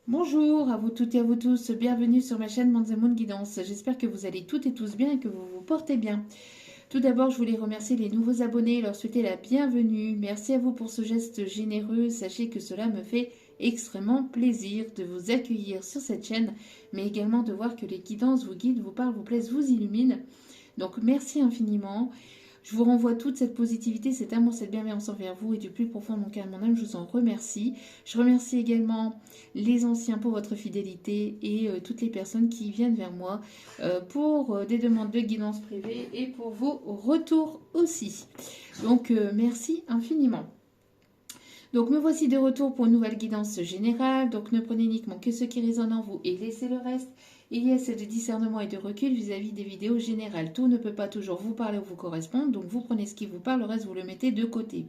Bonjour à vous toutes et à vous tous, bienvenue sur ma chaîne Monz & Moon Guidance. J'espère que vous allez toutes et tous bien et que vous vous portez bien. Tout d'abord, je voulais remercier les nouveaux abonnés et leur souhaiter la bienvenue. Merci à vous pour ce geste généreux. Sachez que cela me fait extrêmement plaisir de vous accueillir sur cette chaîne, mais également de voir que les guidances vous guident, vous parlent, vous plaisent, vous illuminent. Donc merci infiniment. Je vous renvoie toute cette positivité, cet amour, cette bienveillance envers vous et du plus profond de mon cœur et de mon âme, je vous en remercie. Je remercie également les anciens pour votre fidélité et toutes les personnes qui viennent vers moi pour des demandes de guidance privée et pour vos retours aussi. Donc merci infiniment. Donc me voici de retour pour une nouvelle guidance générale. Donc ne prenez uniquement que ce qui résonne en vous et laissez le reste. Il y a assez de discernement et de recul vis-à-vis des vidéos générales. Tout ne peut pas toujours vous parler ou vous correspondre. Donc vous prenez ce qui vous parle, le reste vous le mettez de côté.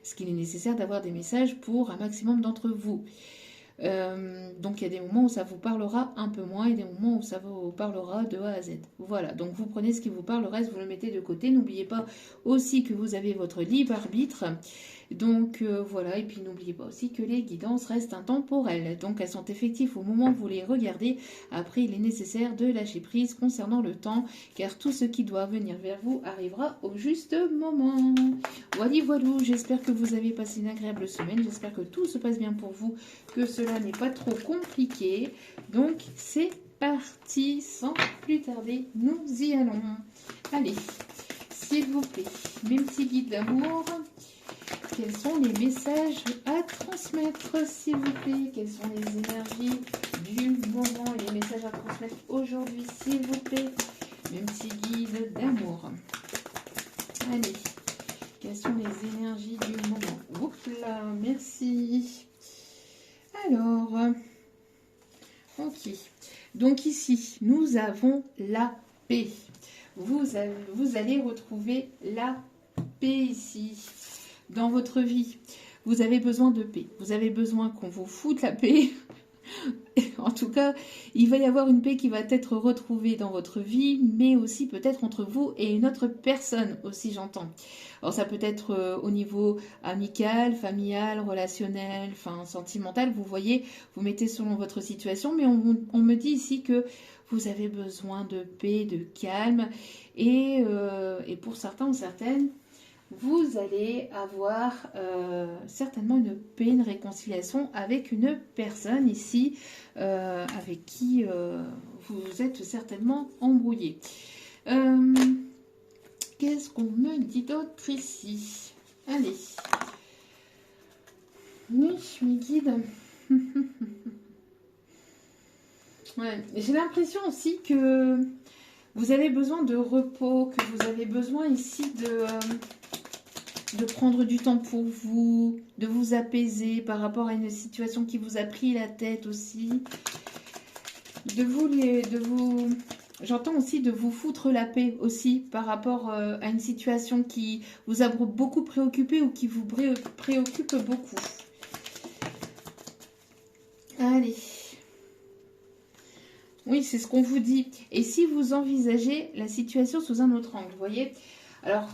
Parce qu'il est nécessaire d'avoir des messages pour un maximum d'entre vous. Donc il y a des moments où ça vous parlera un peu moins et des moments où ça vous parlera de A à Z. Voilà, donc vous prenez ce qui vous parle, le reste vous le mettez de côté. N'oubliez pas aussi que vous avez votre libre arbitre. Donc voilà, et puis n'oubliez pas aussi que les guidances restent intemporelles. Donc elles sont effectives au moment où vous les regardez. Après, il est nécessaire de lâcher prise concernant le temps, car tout ce qui doit venir vers vous arrivera au juste moment. Voilà, voilà, j'espère que vous avez passé une agréable semaine. J'espère que tout se passe bien pour vous, que cela n'est pas trop compliqué. Donc c'est parti, sans plus tarder, nous y allons. Allez, s'il vous plaît, mes petits guides d'amour. Quels sont les messages à transmettre, s'il vous plaît? Quelles sont les énergies du moment et les messages à transmettre aujourd'hui, s'il vous plaît? Mes petits guides d'amour. Allez, quelles sont les énergies du moment? Oups là, merci. Alors, ok. Donc ici, nous avons la paix. Vous allez retrouver la paix ici. Dans votre vie, vous avez besoin de paix. Vous avez besoin qu'on vous foute la paix. En tout cas, il va y avoir une paix qui va être retrouvée dans votre vie, mais aussi peut-être entre vous et une autre personne aussi, j'entends. Alors ça peut être au niveau amical, familial, relationnel, enfin sentimental. Vous voyez, vous mettez selon votre situation, mais on me dit ici que vous avez besoin de paix, de calme, et pour certains ou certaines, vous allez avoir certainement une paix, une réconciliation avec une personne ici avec qui vous êtes certainement embrouillé. Qu'est-ce qu'on me dit d'autre ici? Allez. Oui, mes guides. Ouais. J'ai l'impression aussi que vous avez besoin de repos, que vous avez besoin ici de prendre du temps pour vous, de vous apaiser par rapport à une situation qui vous a pris la tête aussi. J'entends aussi de vous foutre la paix aussi par rapport à une situation qui vous a beaucoup préoccupé ou qui vous préoccupe beaucoup. Allez. Oui, c'est ce qu'on vous dit. Et si vous envisagez la situation sous un autre angle, vous voyez? Alors,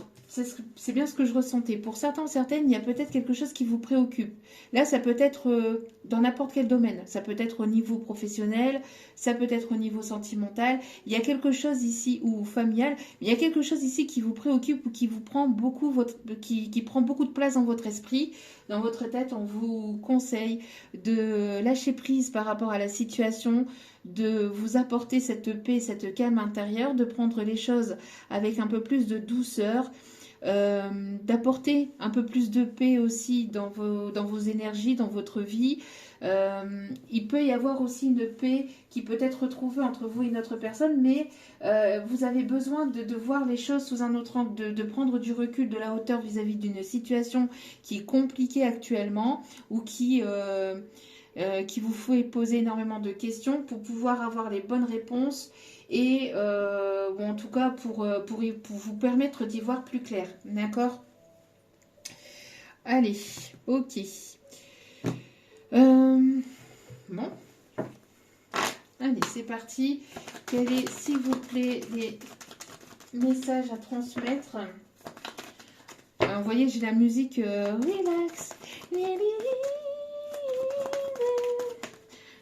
c'est bien ce que je ressentais. Pour certains, certaines, il y a peut-être quelque chose qui vous préoccupe. Là, ça peut être dans n'importe quel domaine. Ça peut être au niveau professionnel, ça peut être au niveau sentimental. Il y a quelque chose ici, ou familial, il y a quelque chose ici qui vous préoccupe ou qui vous prend beaucoup, qui prend beaucoup de place dans votre esprit, dans votre tête. On vous conseille de lâcher prise par rapport à la situation, de vous apporter cette paix, cette calme intérieure, de prendre les choses avec un peu plus de douceur, d'apporter un peu plus de paix aussi dans vos énergies, dans votre vie. Il peut y avoir aussi une paix qui peut être retrouvée entre vous et une autre personne, mais vous avez besoin de voir les choses sous un autre angle, de prendre du recul, de la hauteur vis-à-vis d'une situation qui est compliquée actuellement ou qui vous fait poser énormément de questions pour pouvoir avoir les bonnes réponses et ou en tout cas pour vous permettre d'y voir plus clair. D'accord? Allez, ok. Bon. Allez, c'est parti. Quel est, s'il vous plaît, les messages à transmettre? Alors, vous voyez, j'ai la musique relax.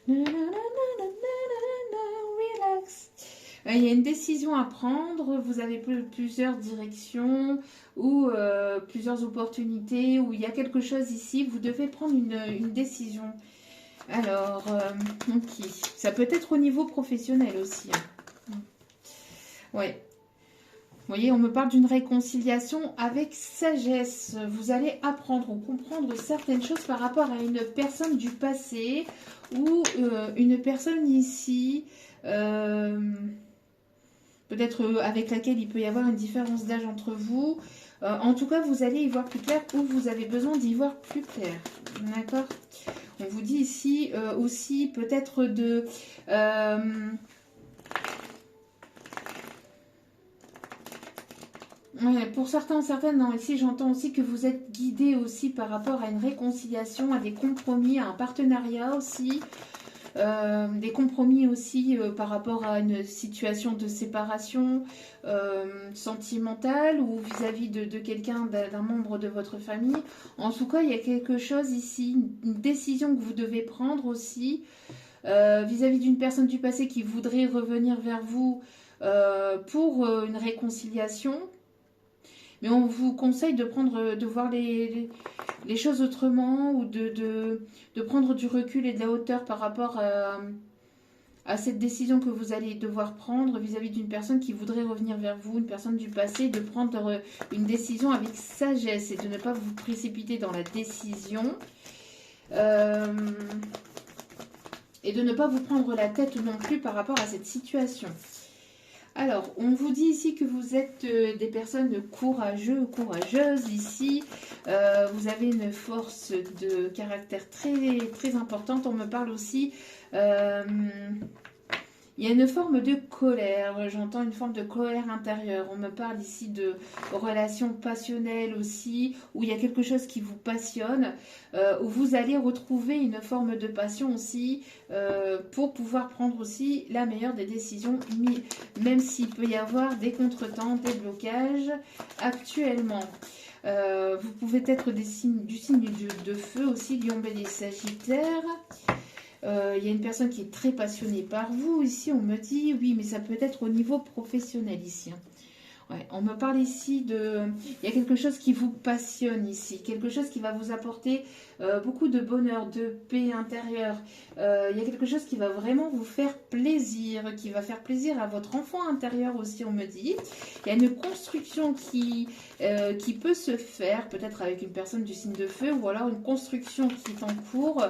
Relax. Il y a une décision à prendre, vous avez plusieurs directions ou plusieurs opportunités, ou il y a quelque chose ici, vous devez prendre une décision. Alors, ok. Ça peut être au niveau professionnel aussi. Hein. Ouais. Vous voyez, on me parle d'une réconciliation avec sagesse. Vous allez apprendre ou comprendre certaines choses par rapport à une personne du passé ou une personne ici, peut-être avec laquelle il peut y avoir une différence d'âge entre vous. En tout cas, vous allez y voir plus clair ou vous avez besoin d'y voir plus clair. D'accord? On vous dit ici aussi peut-être de... ouais, pour certains, certaines, non, ici j'entends aussi que vous êtes guidé aussi par rapport à une réconciliation, à des compromis, à un partenariat aussi. Des compromis aussi par rapport à une situation de séparation sentimentale ou vis-à-vis de quelqu'un, d'un membre de votre famille. En tout cas, il y a quelque chose ici, une décision que vous devez prendre aussi vis-à-vis d'une personne du passé qui voudrait revenir vers vous pour une réconciliation. Mais on vous conseille de prendre, de voir les choses autrement ou de prendre du recul et de la hauteur par rapport à cette décision que vous allez devoir prendre vis-à-vis d'une personne qui voudrait revenir vers vous, une personne du passé, de prendre une décision avec sagesse et de ne pas vous précipiter dans la décision. Et de ne pas vous prendre la tête non plus par rapport à cette situation. Alors, on vous dit ici que vous êtes des personnes courageux ou courageuses ici. Vous avez une force de caractère très, très importante. On me parle aussi... il y a une forme de colère, j'entends une forme de colère intérieure. On me parle ici de relations passionnelles aussi, où il y a quelque chose qui vous passionne, où vous allez retrouver une forme de passion aussi, pour pouvoir prendre aussi la meilleure des décisions, même s'il peut y avoir des contretemps, des blocages actuellement. Vous pouvez être du signe de feu aussi, Lion, Bélier, Sagittaire. Il y a une personne qui est très passionnée par vous. Ici, on me dit, oui, mais ça peut être au niveau professionnel ici. Hein. Ouais, on me parle ici de... Il y a quelque chose qui vous passionne ici. Quelque chose qui va vous apporter beaucoup de bonheur, de paix intérieure. Il y a quelque chose qui va vraiment vous faire plaisir, qui va faire plaisir à votre enfant intérieur aussi, on me dit. Il y a une construction qui peut se faire, peut-être avec une personne du signe de feu, ou alors une construction qui est en cours.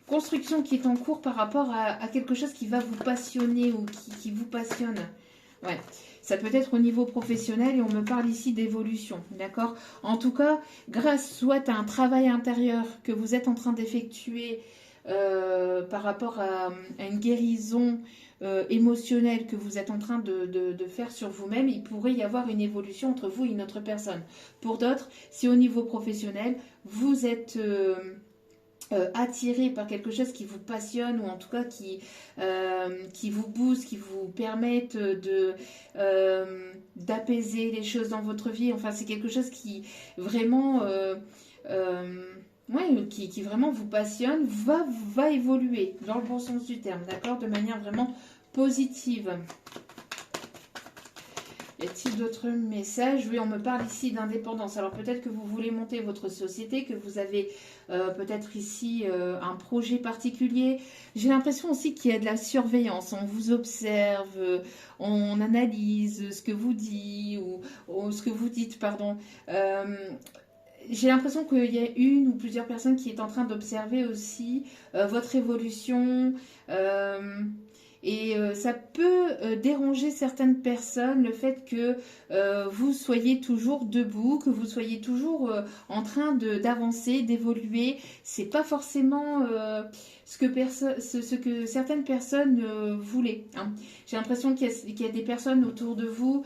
Construction qui est en cours par rapport à quelque chose qui va vous passionner ou qui vous passionne. Ouais, ça peut être au niveau professionnel et on me parle ici d'évolution, d'accord? En tout cas, grâce soit à un travail intérieur que vous êtes en train d'effectuer par rapport à une guérison émotionnelle que vous êtes en train de faire sur vous-même, il pourrait y avoir une évolution entre vous et une autre personne. Pour d'autres, si au niveau professionnel, vous êtes... attiré par quelque chose qui vous passionne ou en tout cas qui vous booste, qui vous permette d'apaiser les choses dans votre vie. Enfin, c'est quelque chose qui vraiment, ouais, qui vraiment vous passionne, va évoluer dans le bon sens du terme, d'accord, de manière vraiment positive. Y a-t-il d'autres messages? Oui, on me parle ici d'indépendance. Alors peut-être que vous voulez monter votre société, que vous avez peut-être ici un projet particulier. J'ai l'impression aussi qu'il y a de la surveillance. On vous observe, on analyse ce que vous dites ou ce que vous dites, pardon. J'ai l'impression qu'il y a une ou plusieurs personnes qui est en train d'observer aussi votre évolution. Et ça peut déranger certaines personnes, le fait que vous soyez toujours debout, que vous soyez toujours en train d'avancer, d'évoluer. C'est pas forcément ce que certaines personnes voulaient. Hein. J'ai l'impression qu'il y a des personnes autour de vous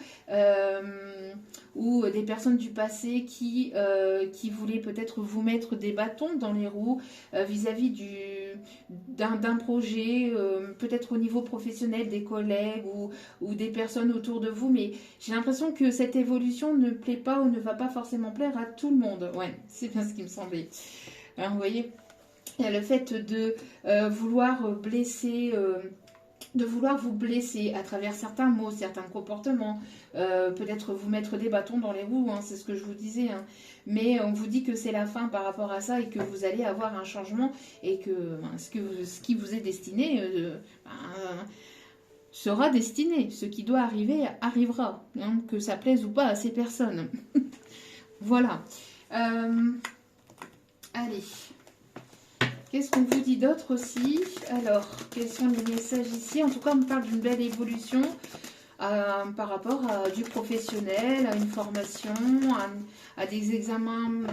ou des personnes du passé qui voulaient peut-être vous mettre des bâtons dans les roues vis-à-vis d'un projet, peut-être au niveau professionnel, des collègues ou des personnes autour de vous, mais j'ai l'impression que cette évolution ne plaît pas ou ne va pas forcément plaire à tout le monde. Ouais, c'est bien ce qui me semblait. Alors, vous voyez, il y a le fait de vouloir blesser... de vouloir vous blesser à travers certains mots, certains comportements, peut-être vous mettre des bâtons dans les roues, hein, c'est ce que je vous disais, hein. Mais on vous dit que c'est la fin par rapport à ça et que vous allez avoir un changement et que ce qui vous est destiné sera destiné. Ce qui doit arriver arrivera, hein, que ça plaise ou pas à ces personnes. Voilà. Allez. Qu'est-ce qu'on vous dit d'autre aussi? Alors, quels sont les messages ici? En tout cas, on me parle d'une belle évolution par rapport à du professionnel, à une formation, à des examens,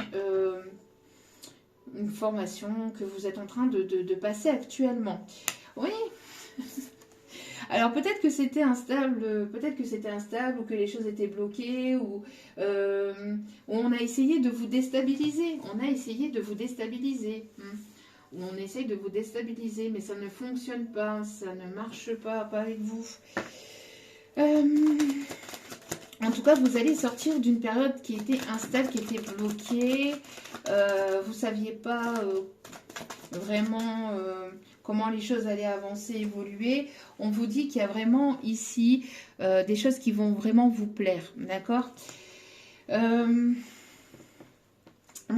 une formation que vous êtes en train de passer actuellement. Oui. Alors peut-être que c'était instable, ou que les choses étaient bloquées, ou on a essayé de vous déstabiliser. On essaye de vous déstabiliser, mais ça ne fonctionne pas, ça ne marche pas avec vous. En tout cas, vous allez sortir d'une période qui était instable, qui était bloquée. Vous ne saviez pas vraiment comment les choses allaient avancer, évoluer. On vous dit qu'il y a vraiment ici des choses qui vont vraiment vous plaire, d'accord? Moi,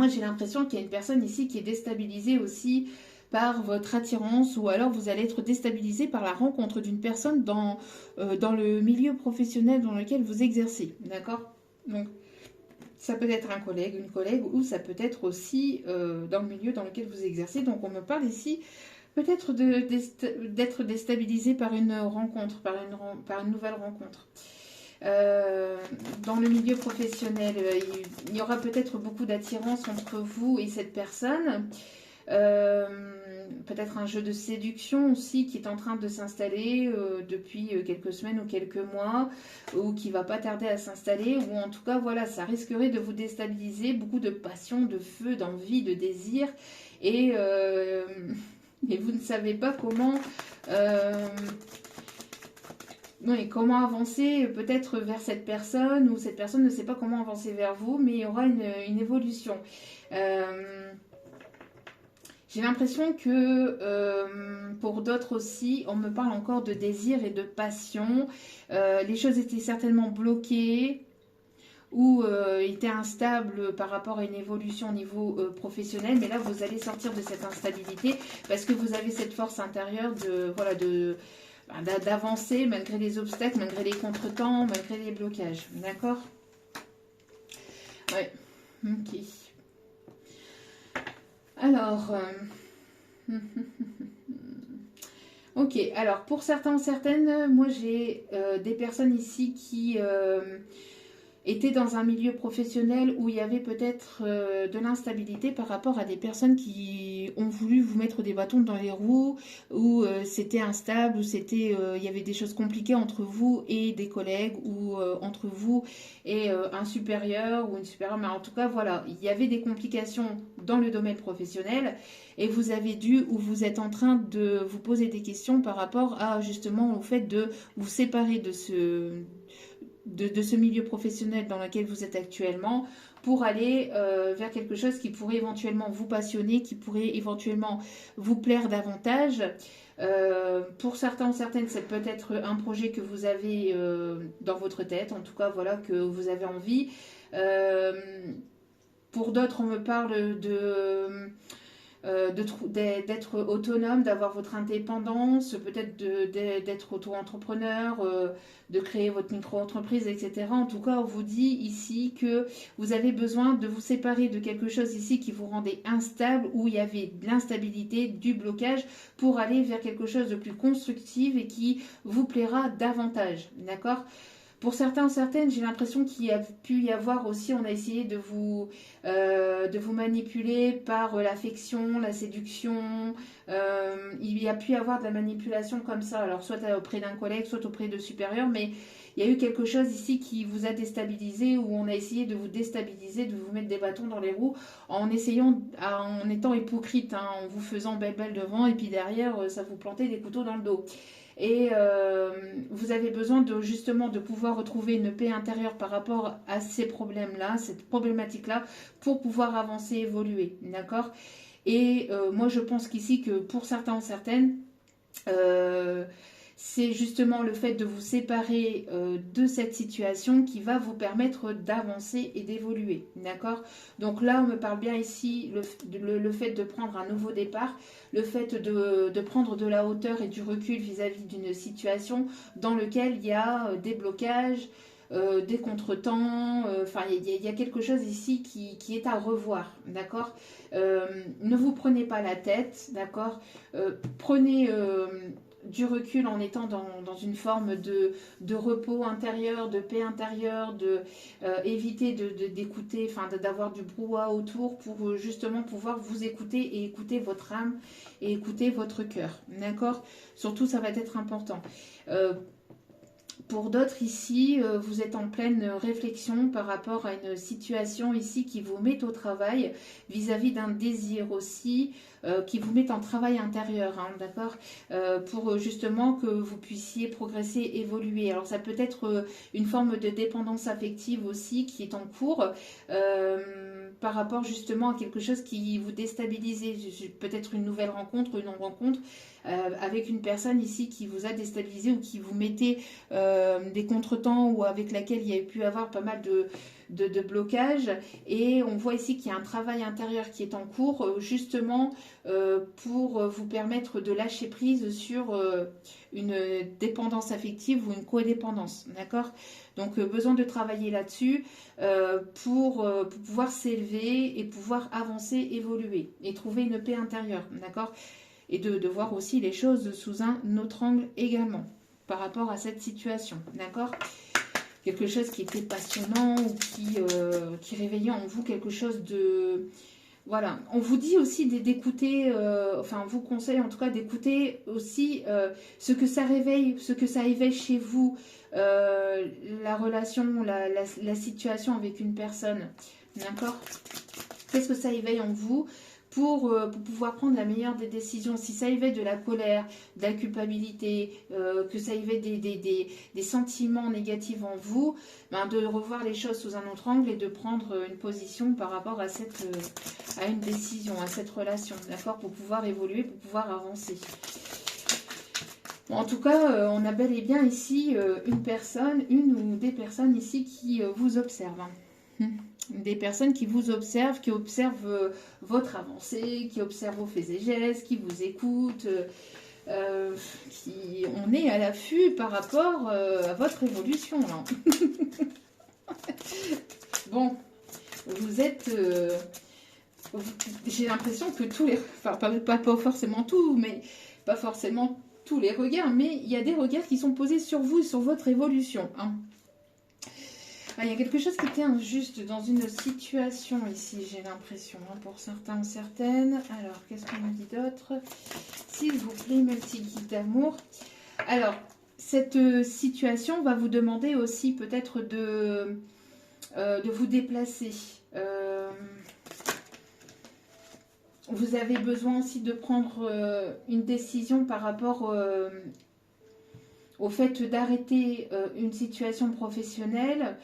j'ai l'impression qu'il y a une personne ici qui est déstabilisée aussi par votre attirance, ou alors vous allez être déstabilisé par la rencontre d'une personne dans le milieu professionnel dans lequel vous exercez, d'accord? Donc, ça peut être un collègue, une collègue, ou ça peut être aussi dans le milieu dans lequel vous exercez. Donc, on me parle ici peut-être d'être déstabilisé par une rencontre, par une nouvelle rencontre. Dans le milieu professionnel, il y aura peut-être beaucoup d'attirance entre vous et cette personne. Peut-être un jeu de séduction aussi qui est en train de s'installer depuis quelques semaines ou quelques mois, ou qui va pas tarder à s'installer, ou en tout cas voilà, ça risquerait de vous déstabiliser. Beaucoup de passion, de feu, d'envie, de désir, et vous ne savez pas comment comment avancer peut-être vers cette personne, ou cette personne ne sait pas comment avancer vers vous, mais il y aura une évolution. J'ai l'impression que pour d'autres aussi, on me parle encore de désir et de passion. Les choses étaient certainement bloquées ou étaient instables par rapport à une évolution au niveau professionnel. Mais là, vous allez sortir de cette instabilité parce que vous avez cette force intérieure d'avancer malgré les obstacles, malgré les contretemps, malgré les blocages. D'accord? Ouais. Ok. Alors, ok, alors pour certains, certaines, moi j'ai des personnes ici qui étaient dans un milieu professionnel où il y avait peut-être de l'instabilité par rapport à des personnes qui ont voulu vous mettre des bâtons dans les roues, où c'était instable, où il y avait des choses compliquées entre vous et des collègues, ou entre vous et un supérieur ou une supérieure. Mais en tout cas, voilà, il y avait des complications dans le domaine professionnel et vous avez dû, ou vous êtes en train de vous poser des questions par rapport à justement au fait de vous séparer de ce milieu professionnel dans lequel vous êtes actuellement pour aller vers quelque chose qui pourrait éventuellement vous passionner, qui pourrait éventuellement vous plaire davantage. Pour certains ou certaines, c'est peut-être un projet que vous avez dans votre tête, en tout cas voilà, que vous avez envie. Pour d'autres, on me parle d'être autonome, d'avoir votre indépendance, peut-être d'être auto-entrepreneur, de créer votre micro-entreprise, etc. En tout cas, on vous dit ici que vous avez besoin de vous séparer de quelque chose ici qui vous rendait instable, où il y avait de l'instabilité, du blocage, pour aller vers quelque chose de plus constructif et qui vous plaira davantage. D'accord ? Pour certains, certaines, j'ai l'impression qu'il y a pu y avoir aussi, on a essayé de vous manipuler par l'affection, la séduction. Il y a pu y avoir de la manipulation comme ça, alors soit auprès d'un collègue, soit auprès de supérieurs, mais il y a eu quelque chose ici qui vous a déstabilisé, où on a essayé de vous déstabiliser, de vous mettre des bâtons dans les roues, en étant hypocrite, hein, en vous faisant belle devant, et puis derrière, ça vous plantait des couteaux dans le dos. Et vous avez besoin justement de pouvoir retrouver une paix intérieure par rapport à ces problèmes-là, cette problématique-là, pour pouvoir avancer, évoluer, d'accord ? Et moi, je pense qu'ici, que pour certains ou certaines, c'est justement le fait de vous séparer de cette situation qui va vous permettre d'avancer et d'évoluer. D'accord? Donc là, on me parle bien ici le fait de prendre un nouveau départ, le fait de prendre de la hauteur et du recul vis-à-vis d'une situation dans laquelle il y a des blocages, des contretemps, enfin il y a quelque chose ici qui est à revoir, d'accord. Ne vous prenez pas la tête, d'accord. Prenez du recul en étant dans une forme de repos intérieur, de paix intérieure, éviter d'écouter, enfin d'avoir du brouhaha autour pour justement pouvoir vous écouter et écouter votre âme et écouter votre cœur, d'accord. Surtout, ça va être important. Pour d'autres ici, vous êtes en pleine réflexion par rapport à une situation ici qui vous met au travail, vis-à-vis d'un désir aussi, qui vous met en travail intérieur, hein, d'accord, pour justement que vous puissiez progresser, évoluer. Alors ça peut être une forme de dépendance affective aussi qui est en cours, par rapport justement à quelque chose qui vous déstabilise, peut-être une nouvelle rencontre, une non-rencontre, avec une personne ici qui vous a déstabilisé ou qui vous mettait des contretemps ou avec laquelle il y a pu avoir pas mal de blocages. Et on voit ici qu'il y a un travail intérieur qui est en cours, justement pour vous permettre de lâcher prise sur une dépendance affective ou une codépendance, d'accord. Donc besoin de travailler là-dessus pour pouvoir s'élever et pouvoir avancer, évoluer et trouver une paix intérieure, d'accord. Et de voir aussi les choses sous un autre angle également par rapport à cette situation, d'accord. Quelque chose qui était passionnant ou qui réveillait en vous quelque chose de... Voilà, on vous dit aussi d'écouter, enfin on vous conseille en tout cas d'écouter aussi ce que ça réveille, ce que ça éveille chez vous, la relation, la situation avec une personne, d'accord. Qu'est-ce que ça éveille en vous pour pouvoir prendre la meilleure des décisions. Si ça éveille de la colère, de la culpabilité, que ça éveille des sentiments négatifs en vous, ben de revoir les choses sous un autre angle et de prendre une position par rapport à, à une décision, à cette relation, d'accord, pour pouvoir évoluer, pour pouvoir avancer. Bon, en tout cas, on a bel et bien ici une ou des personnes ici qui vous observent. Des personnes qui vous observent, qui observent votre avancée, qui observent vos faits et gestes, qui vous écoutent, on est à l'affût par rapport à votre évolution. Là. Bon, vous êtes... j'ai l'impression que tous les... Enfin, pas forcément tout, mais pas forcément tous les regards, mais il y a des regards qui sont posés sur vous, sur votre évolution. Hein. Ah, il y a quelque chose qui était injuste dans une situation ici, j'ai l'impression, hein, pour certains ou certaines. Alors, qu'est-ce qu'on me dit d'autre? S'il vous plaît, mes petits guides d'amour. Alors, cette situation va vous demander aussi peut-être de vous déplacer. Vous avez besoin aussi de prendre une décision par rapport au fait d'arrêter une situation professionnelle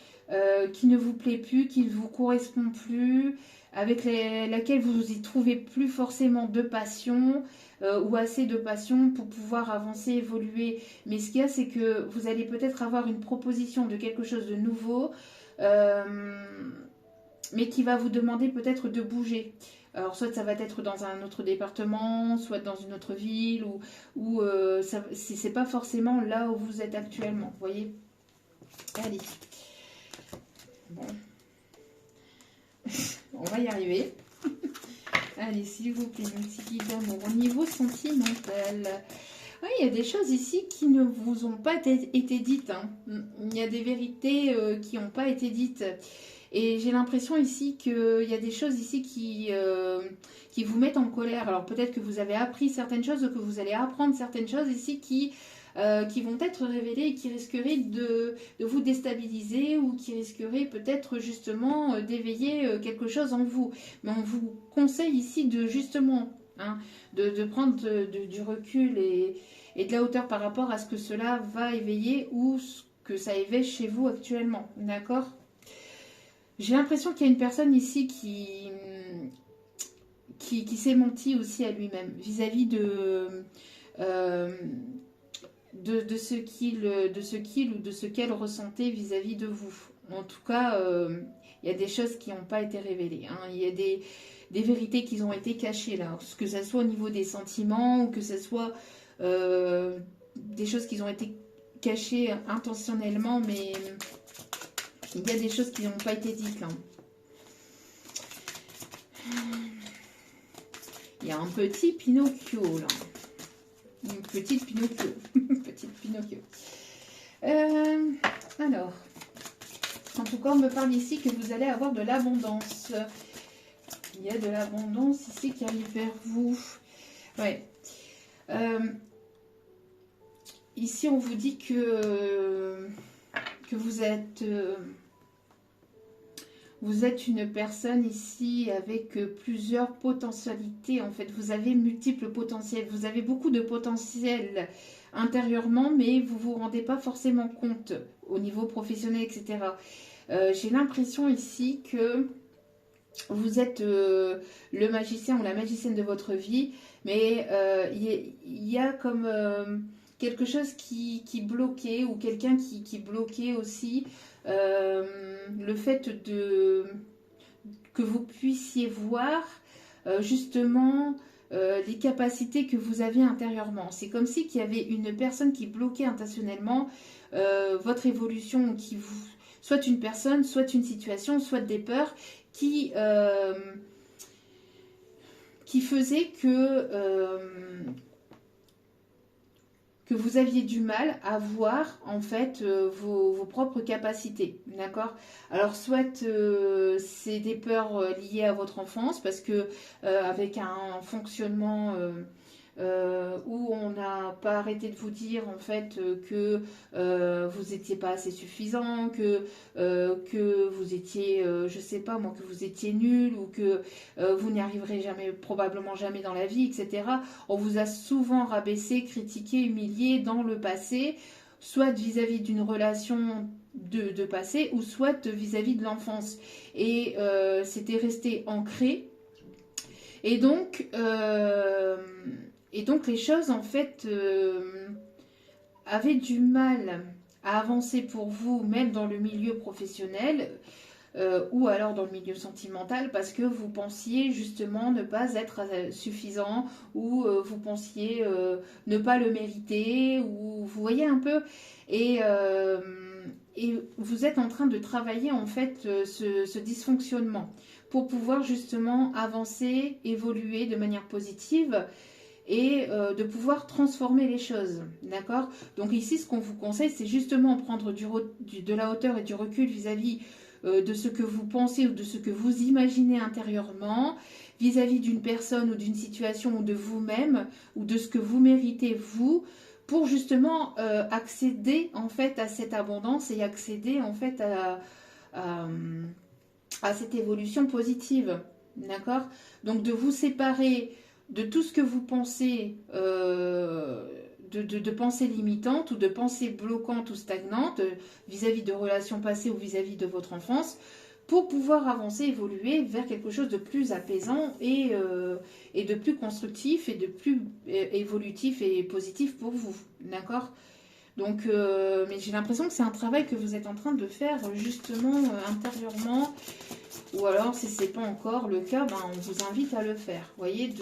qui ne vous plaît plus, qui ne vous correspond plus, avec laquelle vous n'y trouvez plus forcément de passion ou assez de passion pour pouvoir avancer, évoluer. Mais ce qu'il y a, c'est que vous allez peut-être avoir une proposition de quelque chose de nouveau, mais qui va vous demander peut-être de bouger. Alors, soit ça va être dans un autre département, soit dans une autre ville, ou c'est pas forcément là où vous êtes actuellement, vous voyez. Allez. Bon. On va y arriver. Allez, s'il vous plaît, mon petit guide d'amour. Au niveau sentimental, oui, il y a des choses ici qui ne vous ont pas été dites. Hein. Il y a des vérités qui n'ont pas été dites. Et j'ai l'impression ici qu'il y a des choses ici qui vous mettent en colère. Alors peut-être que vous avez appris certaines choses ou que vous allez apprendre certaines choses ici qui vont être révélées et qui risqueraient de vous déstabiliser ou qui risqueraient peut-être justement d'éveiller quelque chose en vous. Mais on vous conseille ici de justement de prendre du recul et de la hauteur par rapport à ce que cela va éveiller ou ce que ça éveille chez vous actuellement. D'accord ? J'ai l'impression qu'il y a une personne ici qui s'est menti aussi à lui-même vis-à-vis de ce qu'il ou de ce qu'elle ressentait vis-à-vis de vous. En tout cas, il y a des choses qui n'ont pas été révélées. Hein. Il y a des vérités qui ont été cachées là, que ce soit au niveau des sentiments ou que ce soit des choses qui ont été cachées intentionnellement, mais il y a des choses qui n'ont pas été dites là. Il y a un petit Pinocchio là. Une petite Pinocchio. Petite Pinocchio. Alors, en tout cas, on me parle ici que vous allez avoir de l'abondance. Il y a de l'abondance ici qui arrive vers vous. Ouais. Ici, on vous dit que vous êtes une personne ici avec plusieurs potentialités. En fait, vous avez multiples potentiels. Vous avez beaucoup de potentiel intérieurement, mais vous ne vous rendez pas forcément compte au niveau professionnel, etc. J'ai l'impression ici que vous êtes le magicien ou la magicienne de votre vie, mais il y a comme quelque chose qui bloquait ou quelqu'un qui bloquait aussi le fait que vous puissiez voir justement les capacités que vous avez intérieurement. C'est comme si qu'il y avait une personne qui bloquait intentionnellement votre évolution, soit une personne, soit une situation, soit des peurs qui faisait que vous aviez du mal à voir en fait vos propres capacités, d'accord? Alors soit c'est des peurs liées à votre enfance parce que avec un fonctionnement où on n'a pas arrêté de vous dire en fait que vous n'étiez pas assez suffisant, que vous étiez, je sais pas moi, que vous étiez nul ou que vous n'y arriverez jamais, probablement jamais dans la vie, etc. On vous a souvent rabaissé, critiqué, humilié dans le passé, soit vis-à-vis d'une relation de passé ou soit vis-à-vis de l'enfance. Et c'était resté ancré. Et donc les choses en fait avaient du mal à avancer pour vous, même dans le milieu professionnel ou alors dans le milieu sentimental, parce que vous pensiez justement ne pas être suffisant ou vous pensiez ne pas le mériter, ou vous voyez un peu, et vous êtes en train de travailler en fait ce dysfonctionnement pour pouvoir justement avancer, évoluer de manière positive et de pouvoir transformer les choses, d'accord? Donc ici, ce qu'on vous conseille, c'est justement prendre de la hauteur et du recul vis-à-vis de ce que vous pensez ou de ce que vous imaginez intérieurement, vis-à-vis d'une personne ou d'une situation ou de vous-même, ou de ce que vous méritez vous, pour justement accéder en fait à cette abondance et accéder en fait à cette évolution positive, d'accord? Donc de vous séparer de tout ce que vous pensez, de pensées limitantes ou de pensées bloquantes ou stagnantes vis-à-vis de relations passées ou vis-à-vis de votre enfance, pour pouvoir avancer, évoluer vers quelque chose de plus apaisant et de plus constructif et de plus évolutif et positif pour vous, d'accord? Donc, mais j'ai l'impression que c'est un travail que vous êtes en train de faire justement intérieurement, ou alors si c'est pas encore le cas, ben, on vous invite à le faire. Vous voyez,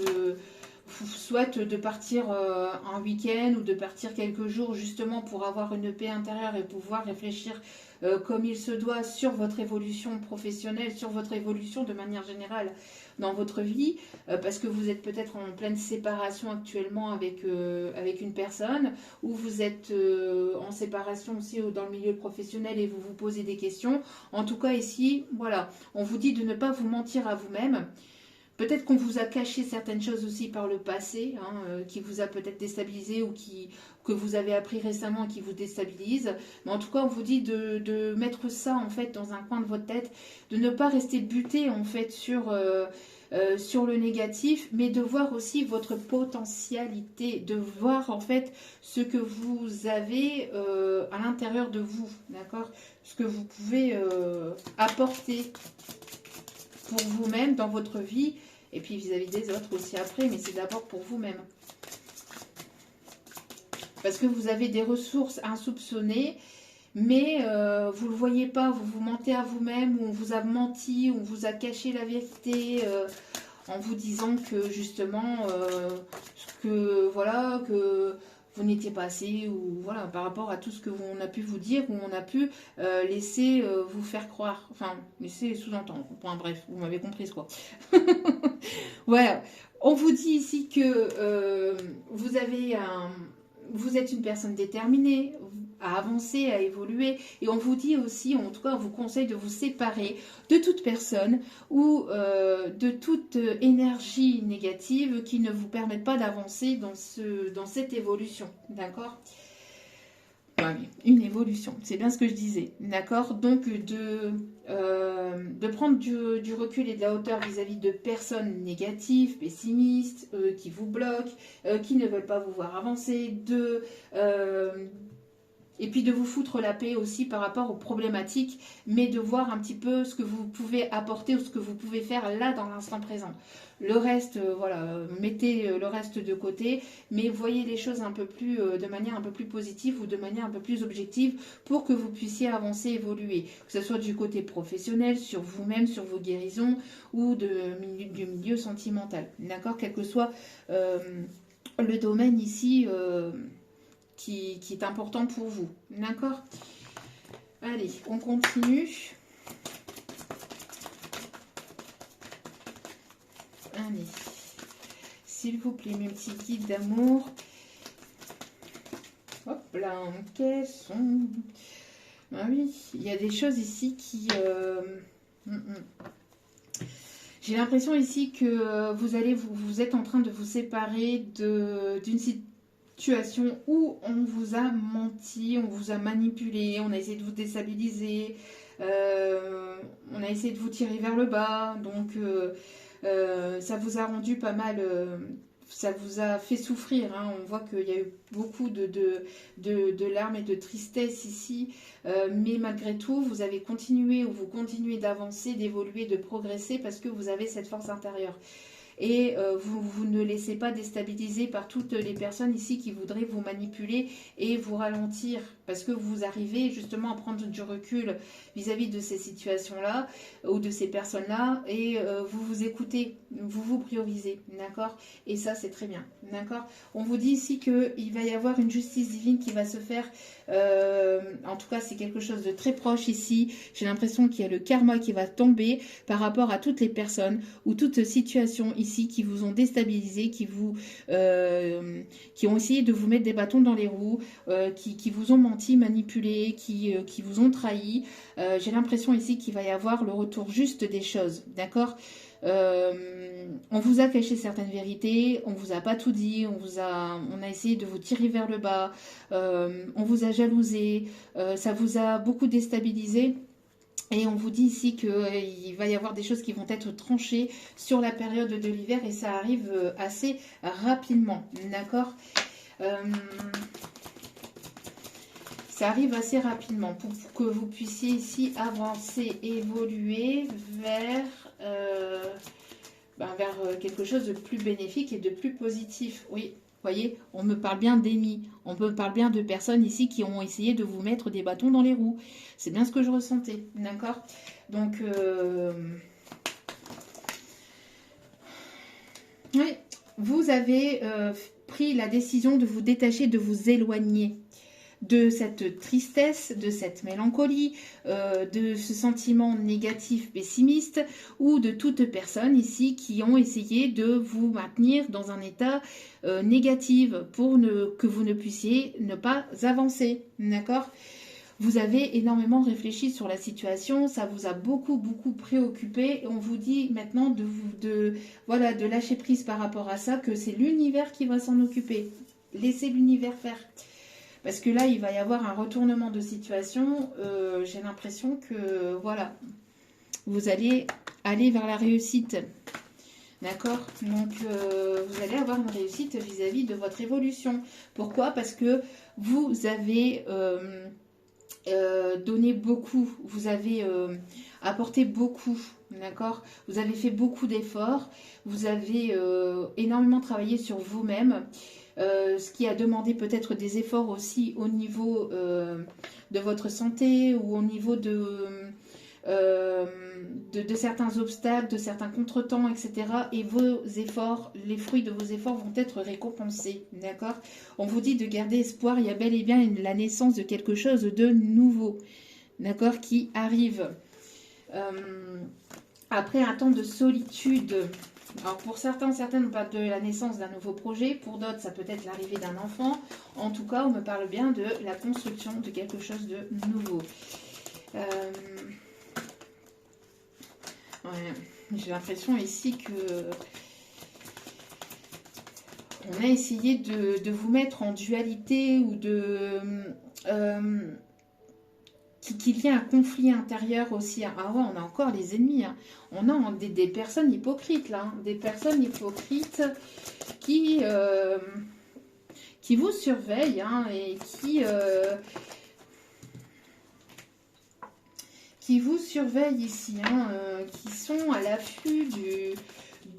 soit de partir un week-end ou de partir quelques jours justement pour avoir une paix intérieure et pouvoir réfléchir comme il se doit sur votre évolution professionnelle, sur votre évolution de manière générale dans votre vie, parce que vous êtes peut-être en pleine séparation actuellement avec une personne, ou vous êtes en séparation aussi dans le milieu professionnel et vous vous posez des questions. En tout cas ici, voilà, on vous dit de ne pas vous mentir à vous-même. Peut-être qu'on vous a caché certaines choses aussi par le passé, hein, qui vous a peut-être déstabilisé ou que vous avez appris récemment et qui vous déstabilise. Mais en tout cas, on vous dit de mettre ça en fait dans un coin de votre tête, de ne pas rester buté en fait sur le négatif, mais de voir aussi votre potentialité, de voir en fait ce que vous avez à l'intérieur de vous, d'accord? Ce que vous pouvez apporter pour vous-même dans votre vie Et puis vis-à-vis des autres aussi après, mais c'est d'abord pour vous-même. Parce que vous avez des ressources insoupçonnées, mais vous ne le voyez pas, vous vous mentez à vous-même, ou on vous a menti, on vous a caché la vérité en vous disant que justement, que voilà, que vous n'étiez pas assez, ou voilà, par rapport à tout ce qu'on a pu vous dire, ou on a pu laisser vous faire croire, enfin, laisser sous-entendre. Bon, bref, vous m'avez comprise quoi. Voilà, on vous dit ici que vous êtes une personne déterminée à avancer, à évoluer, et on vous dit aussi, en tout cas, on vous conseille de vous séparer de toute personne ou de toute énergie négative qui ne vous permette pas d'avancer dans cette évolution, d'accord ? Ouais, une évolution, c'est bien ce que je disais, d'accord? Donc de prendre du recul et de la hauteur vis-à-vis de personnes négatives, pessimistes, qui vous bloquent, qui ne veulent pas vous voir avancer, et puis de vous foutre la paix aussi par rapport aux problématiques, mais de voir un petit peu ce que vous pouvez apporter ou ce que vous pouvez faire là dans l'instant présent. Le reste, voilà, mettez le reste de côté, mais voyez les choses un peu plus, de manière un peu plus positive ou de manière un peu plus objective pour que vous puissiez avancer, évoluer. Que ce soit du côté professionnel, sur vous-même, sur vos guérisons ou du milieu sentimental. D'accord? Quel que soit le domaine ici qui est important pour vous. D'accord? Allez, on continue. Allez, s'il vous plaît, mes petits guides d'amour. Hop là, en caisson. Ah oui, il y a des choses ici qui... J'ai l'impression ici que vous êtes en train de vous séparer d'une situation où on vous a menti, on vous a manipulé, on a essayé de vous déstabiliser, on a essayé de vous tirer vers le bas, donc ça vous a rendu pas mal, ça vous a fait souffrir, hein. On voit qu'il y a eu beaucoup de larmes et de tristesse ici, mais malgré tout, vous avez continué ou vous continuez d'avancer, d'évoluer, de progresser parce que vous avez cette force intérieure. Et vous ne laissez pas déstabiliser par toutes les personnes ici qui voudraient vous manipuler et vous ralentir, parce que vous arrivez justement à prendre du recul vis-à-vis de ces situations-là ou de ces personnes-là, et vous vous écoutez, vous vous priorisez, d'accord? Et ça, c'est très bien, d'accord? On vous dit ici qu'il va y avoir une justice divine qui va se faire, en tout cas, c'est quelque chose de très proche ici. J'ai l'impression qu'il y a le karma qui va tomber par rapport à toutes les personnes ou toute situation ici qui vous ont déstabilisé, qui ont essayé de vous mettre des bâtons dans les roues, qui vous ont menti, manipulé, qui vous ont trahi. J'ai l'impression ici qu'il va y avoir le retour juste des choses, d'accord? On vous a caché certaines vérités, on vous a pas tout dit, on a essayé de vous tirer vers le bas, on vous a jalousé, ça vous a beaucoup déstabilisé. Et on vous dit ici qu'il va y avoir des choses qui vont être tranchées sur la période de l'hiver et ça arrive assez rapidement, d'accord? Ça arrive assez rapidement pour que vous puissiez ici avancer, évoluer vers quelque chose de plus bénéfique et de plus positif. Oui, vous voyez, on me parle bien d'ennemis, on me parle bien de personnes ici qui ont essayé de vous mettre des bâtons dans les roues. C'est bien ce que je ressentais, d'accord? Donc, oui, vous avez pris la décision de vous détacher, de vous éloigner de cette tristesse, de cette mélancolie, de ce sentiment négatif, pessimiste, ou de toute personne ici qui ont essayé de vous maintenir dans un état négatif pour que vous ne puissiez ne pas avancer, d'accord? Vous avez énormément réfléchi sur la situation, ça vous a beaucoup préoccupé, et on vous dit maintenant de lâcher prise par rapport à ça, que c'est l'univers qui va s'en occuper. Laissez l'univers faire. Parce que là, il va y avoir un retournement de situation. J'ai l'impression que, voilà, vous allez aller vers la réussite. D'accord? Donc, vous allez avoir une réussite vis-à-vis de votre évolution. Pourquoi? Parce que vous avez donné beaucoup. Vous avez apporté beaucoup D'accord? Vous avez fait beaucoup d'efforts, vous avez énormément travaillé sur vous-même, ce qui a demandé peut-être des efforts aussi au niveau de votre santé ou au niveau euh, de certains obstacles, de certains contretemps, etc. Et vos efforts, les fruits de vos efforts vont être récompensés. D'accord? On vous dit de garder espoir, il y a bel et bien la naissance de quelque chose de nouveau. D'accord? Qui arrive. Après un temps de solitude, alors pour certains, certaines on parle de la naissance d'un nouveau projet, pour d'autres ça peut être l'arrivée d'un enfant. En tout cas, on me parle bien de la construction de quelque chose de nouveau. Ouais, j'ai l'impression ici que on a essayé de vous mettre en dualité ou qu'il y ait un conflit intérieur aussi. Ah ouais, on a encore les ennemis. Hein. On a des personnes hypocrites là. Hein. Des personnes hypocrites qui vous surveillent hein, et qui vous surveillent ici. Hein, qui sont à l'affût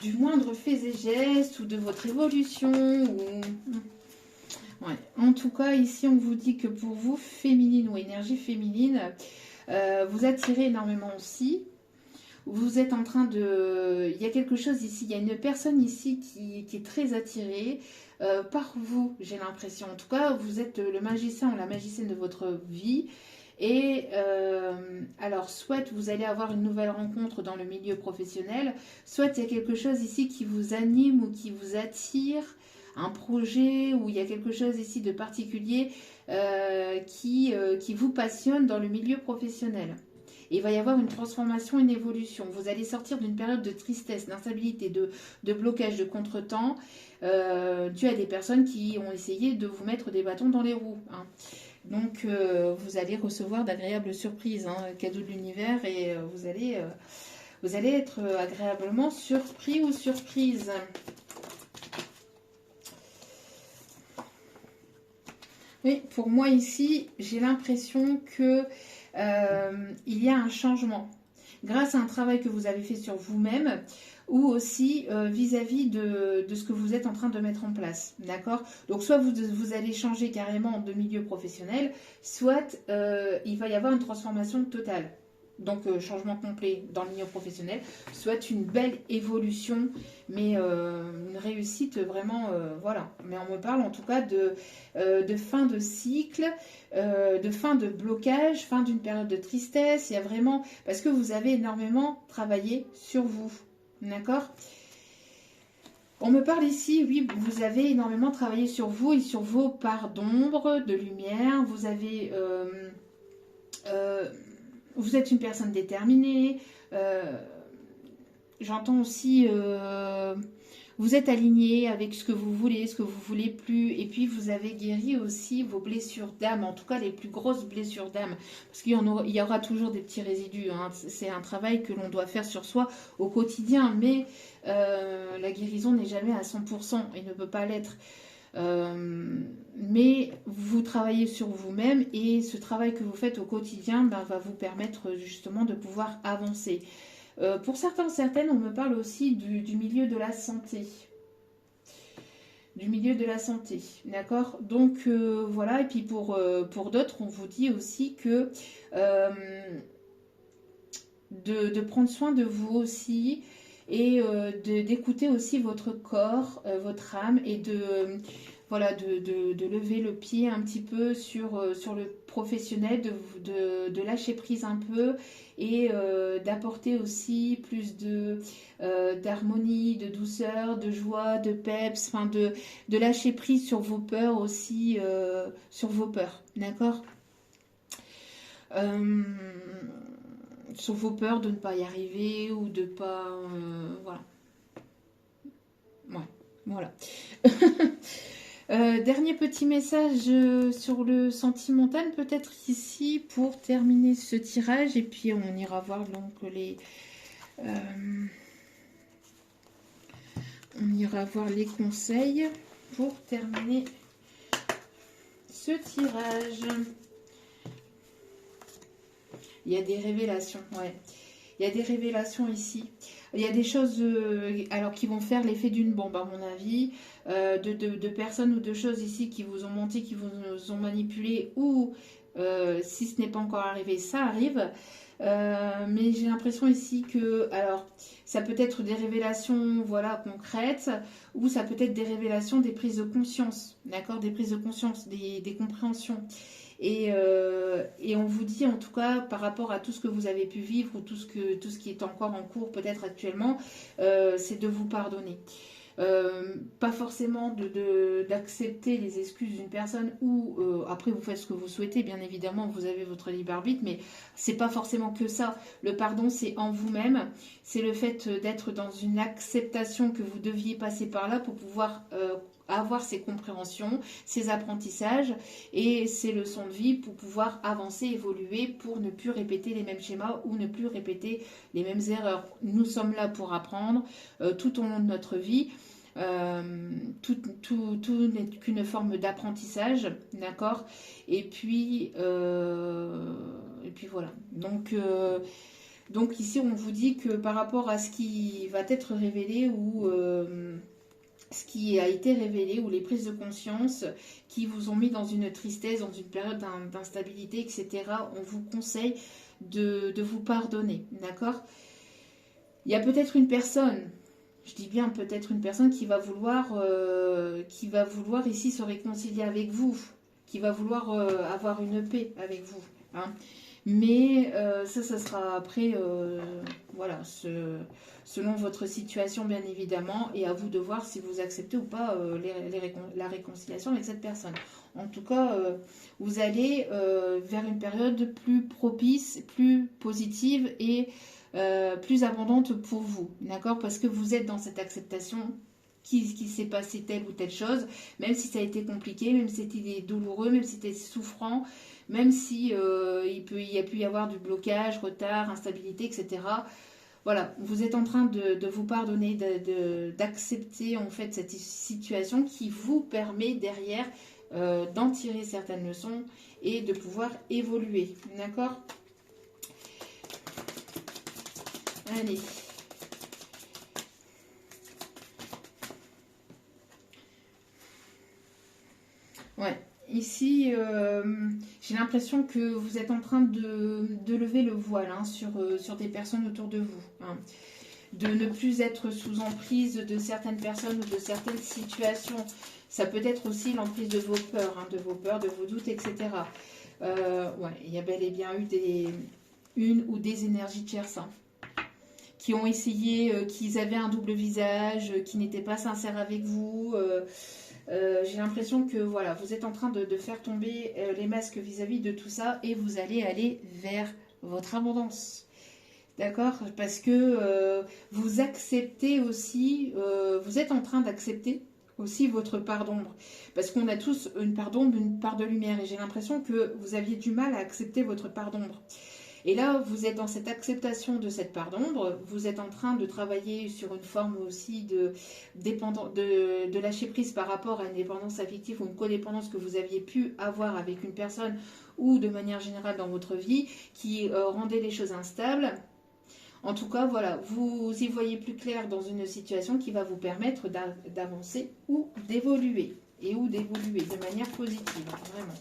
du moindre fait et geste ou de votre évolution. Ouais. En tout cas, ici, on vous dit que pour vous, féminine ou énergie féminine, vous attirez énormément aussi. Vous êtes en train de... Il y a quelque chose ici, il y a une personne ici qui est très attirée par vous, j'ai l'impression. En tout cas, vous êtes le magicien ou la magicienne de votre vie. Et alors, soit vous allez avoir une nouvelle rencontre dans le milieu professionnel, soit il y a quelque chose ici qui vous anime ou qui vous attire, un projet où il y a quelque chose ici de particulier qui vous passionne dans le milieu professionnel. Et il va y avoir une transformation, une évolution. Vous allez sortir d'une période de tristesse, d'instabilité, de blocage, de contretemps, dû à des personnes qui ont essayé de vous mettre des bâtons dans les roues. Hein. Donc, vous allez recevoir d'agréables surprises, hein, cadeaux de l'univers, et vous allez être agréablement surpris ou surprise. Oui, pour moi ici, j'ai l'impression que il y a un changement grâce à un travail que vous avez fait sur vous-même ou aussi vis-à-vis de ce que vous êtes en train de mettre en place. D'accord? Donc soit vous allez changer carrément de milieu professionnel, soit il va y avoir une transformation totale. Donc changement complet dans le milieu professionnel, soit une belle évolution, mais une réussite vraiment, voilà. Mais on me parle en tout cas de fin de cycle, de fin de blocage, fin d'une période de tristesse. Il y a vraiment, parce que vous avez énormément travaillé sur vous, d'accord? On me parle ici, oui, vous avez énormément travaillé sur vous et sur vos parts d'ombre, de lumière. Vous avez... vous êtes une personne déterminée. J'entends aussi... vous êtes aligné avec ce que vous voulez plus. Et puis, vous avez guéri aussi vos blessures d'âme, en tout cas les plus grosses blessures d'âme. Parce qu'il y aura toujours des petits résidus. Hein. C'est un travail que l'on doit faire sur soi au quotidien. Mais la guérison n'est jamais à 100% et ne peut pas l'être. Mais vous travaillez sur vous-même et ce travail que vous faites au quotidien va vous permettre justement de pouvoir avancer. Pour certains, certaines, on me parle aussi du milieu de la santé. Du milieu de la santé, d'accord? Donc voilà, et puis pour d'autres, on vous dit aussi que de prendre soin de vous aussi et d'écouter aussi votre corps, votre âme et voilà, de lever le pied un petit peu sur le professionnel, de lâcher prise un peu et d'apporter aussi plus d'harmonie, de douceur, de joie, de peps, enfin de lâcher prise sur vos peurs aussi, sur vos peurs, d'accord? Sur vos peurs de ne pas y arriver ou de pas... voilà. Ouais, voilà. Dernier petit message sur le sentimental, peut-être ici pour terminer ce tirage, et puis on ira voir donc on ira voir les conseils pour terminer ce tirage. Il y a des révélations, ouais. Il y a des révélations ici. Il y a des choses alors qui vont faire l'effet d'une bombe, à mon avis, de personnes ou de choses ici qui vous ont menti, qui vous ont manipulé, ou si ce n'est pas encore arrivé, ça arrive. Mais j'ai l'impression ici que, alors, ça peut être des révélations, voilà, concrètes, ou ça peut être des révélations, des prises de conscience, d'accord, des prises de conscience, des compréhensions. Et on vous dit en tout cas par rapport à tout ce que vous avez pu vivre ou tout ce qui est encore en cours peut-être actuellement, c'est de vous pardonner. Pas forcément d'accepter les excuses d'une personne ou après vous faites ce que vous souhaitez, bien évidemment vous avez votre libre arbitre, mais c'est pas forcément que ça. Le pardon c'est en vous-même, c'est le fait d'être dans une acceptation que vous deviez passer par là pour pouvoir avoir ces compréhensions, ces apprentissages et ces leçons de vie pour pouvoir avancer, évoluer, pour ne plus répéter les mêmes schémas ou ne plus répéter les mêmes erreurs. Nous sommes là pour apprendre tout au long de notre vie. Tout n'est qu'une forme d'apprentissage, d'accord, et puis voilà. Donc ici, on vous dit que par rapport à ce qui va être révélé ou ce qui a été révélé ou les prises de conscience qui vous ont mis dans une tristesse, dans une période d'instabilité, etc., on vous conseille de vous pardonner, d'accord. Il y a peut-être une personne, je dis bien peut-être une personne qui va vouloir ici se réconcilier avec vous, qui va vouloir avoir une paix avec vous, hein. Mais ça sera après, voilà, selon votre situation bien évidemment, et à vous de voir si vous acceptez ou pas la réconciliation avec cette personne. En tout cas, vous allez vers une période plus propice, plus positive et plus abondante pour vous, d'accord? Parce que vous êtes dans cette acceptation qui s'est passé telle ou telle chose, même si ça a été compliqué, même si c'était douloureux, même si c'était souffrant, même si il y a pu y avoir du blocage, retard, instabilité, etc. Voilà, vous êtes en train de vous pardonner, d'accepter en fait cette situation qui vous permet derrière d'en tirer certaines leçons et de pouvoir évoluer, d'accord? Allez. Ouais, ici, j'ai l'impression que vous êtes en train de lever le voile hein, sur des personnes autour de vous. Hein. De ne plus être sous emprise de certaines personnes ou de certaines situations. Ça peut être aussi l'emprise de vos peurs, hein, de vos doutes, etc. Ouais, il y a bel et bien eu une ou des énergies tierces. Hein, qui ont essayé, qu'ils avaient un double visage, qui n'étaient pas sincères avec vous. J'ai l'impression que voilà, vous êtes en train de faire tomber les masques vis-à-vis de tout ça et vous allez aller vers votre abondance. D'accord? Parce que vous acceptez aussi, vous êtes en train d'accepter aussi votre part d'ombre. Parce qu'on a tous une part d'ombre, une part de lumière. Et j'ai l'impression que vous aviez du mal à accepter votre part d'ombre. Et là, vous êtes dans cette acceptation de cette part d'ombre, vous êtes en train de travailler sur une forme aussi de lâcher prise par rapport à une dépendance affective ou une codépendance que vous aviez pu avoir avec une personne ou de manière générale dans votre vie qui rendait les choses instables. En tout cas, voilà, vous y voyez plus clair dans une situation qui va vous permettre d'avancer ou d'évoluer. Ou d'évoluer de manière positive, vraiment.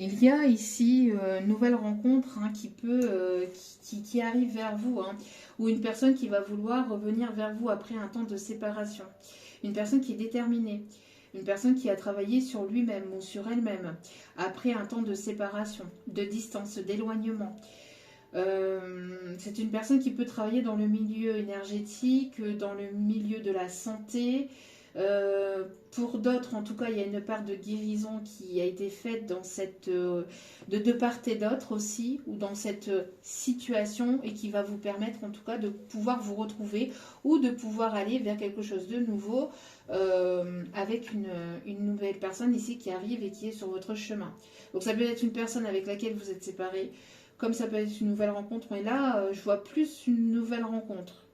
Il y a ici une nouvelle rencontre hein, qui arrive vers vous, hein, ou une personne qui va vouloir revenir vers vous après un temps de séparation. Une personne qui est déterminée, une personne qui a travaillé sur lui-même ou sur elle-même après un temps de séparation, de distance, d'éloignement. C'est une personne qui peut travailler dans le milieu énergétique, dans le milieu de la santé. Pour d'autres, en tout cas, il y a une part de guérison qui a été faite dans de part et d'autre aussi, ou dans cette situation et qui va vous permettre en tout cas de pouvoir vous retrouver ou de pouvoir aller vers quelque chose de nouveau avec une nouvelle personne ici qui arrive et qui est sur votre chemin. Donc ça peut être une personne avec laquelle vous êtes séparés, comme ça peut être une nouvelle rencontre, mais là, je vois plus une nouvelle rencontre.